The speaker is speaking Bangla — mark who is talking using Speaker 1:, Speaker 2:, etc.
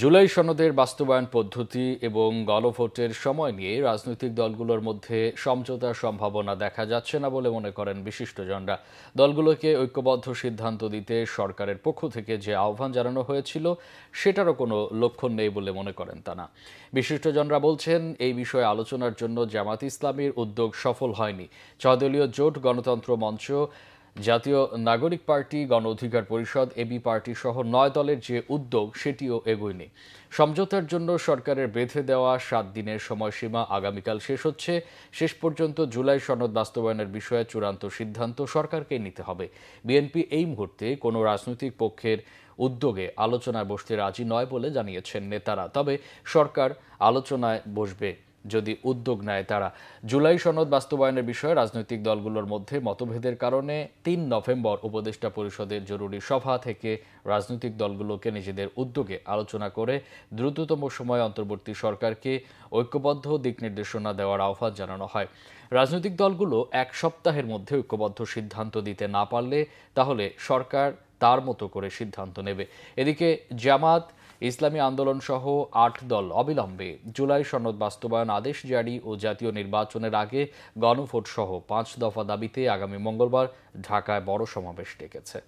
Speaker 1: জুলাই সনদের বাস্তবায়ন পদ্ধতি এবং গণভোটের সময় নিয়ে রাজনৈতিক দলগুলোর মধ্যে সমঝোতার সম্ভাবনা দেখা যাচ্ছে না বলে মনে করেন বিশিষ্টজনরা। দলগুলোকে ঐক্যবদ্ধ সিদ্ধান্ত দিতে সরকারের পক্ষ থেকে যে আহ্বান জানানো হয়েছিল সেটারও কোনো লক্ষণ নেই বলে মনে করেন তারা। বিশিষ্টজনরা বলছেন, এই বিষয়ে আলোচনার জন্য জামাত ইসলামীর উদ্যোগ সফল হয়নি। ৬ দলীয় জোট, গণতন্ত্র মঞ্চ, জাতীয় নাগরিক পার্টি, গণ অধিকার পরিষদ, এবি পার্টি সহ ৯ দলের যে উদ্যোগ সেটিও এগোয়নি। সমঝোতার জন্য সরকারের বেঁধে দেওয়া ৭ দিনের সময়সীমা আগামীকাল শেষ হচ্ছে। শেষ পর্যন্ত জুলাই সনদ বাস্তবায়নের বিষয়ে চূড়ান্ত সিদ্ধান্ত সরকারকেই নিতে হবে। বিএনপি এই মুহূর্তে কোনো রাজনৈতিক পক্ষের উদ্যোগে আলোচনায় বসতে রাজি নয় বলে জানিয়েছেন নেতারা। তবে সরকার আলোচনায় বসবে যদি উদ্যোগ নেয় তারা। জুলাই সনদ বাস্তবায়নের বিষয়ে রাজনৈতিক দলগুলোর মধ্যে মতভেদের কারণে ৩ নভেম্বর উপদেষ্টা পরিষদের জরুরি সভা থেকে রাজনৈতিক দলগুলোকে নিজেদের উদ্যোগে আলোচনা করে দ্রুততম সময়ে অন্তর্বর্তী সরকারকে ঐক্যবদ্ধ দিক নির্দেশনা দেওয়ার আহ্বান জানানো হয়। রাজনৈতিক দলগুলো ১ সপ্তাহের মধ্যে ঐক্যবদ্ধ সিদ্ধান্ত দিতে না পারলে তাহলে সরকার তার মতো করে সিদ্ধান্ত নেবে। এদিকে জামাত, ইসলামী আন্দোলন সহ ৮ দল অবিলম্বে জুলাই সনদ বাস্তবায়ন আদেশ জারি ও জাতীয় নির্বাচনের আগে গণভোট সহ ৫ দফা দাবিতে আগামী মঙ্গলবার ঢাকায় বড় সমাবেশ ডেকেছে।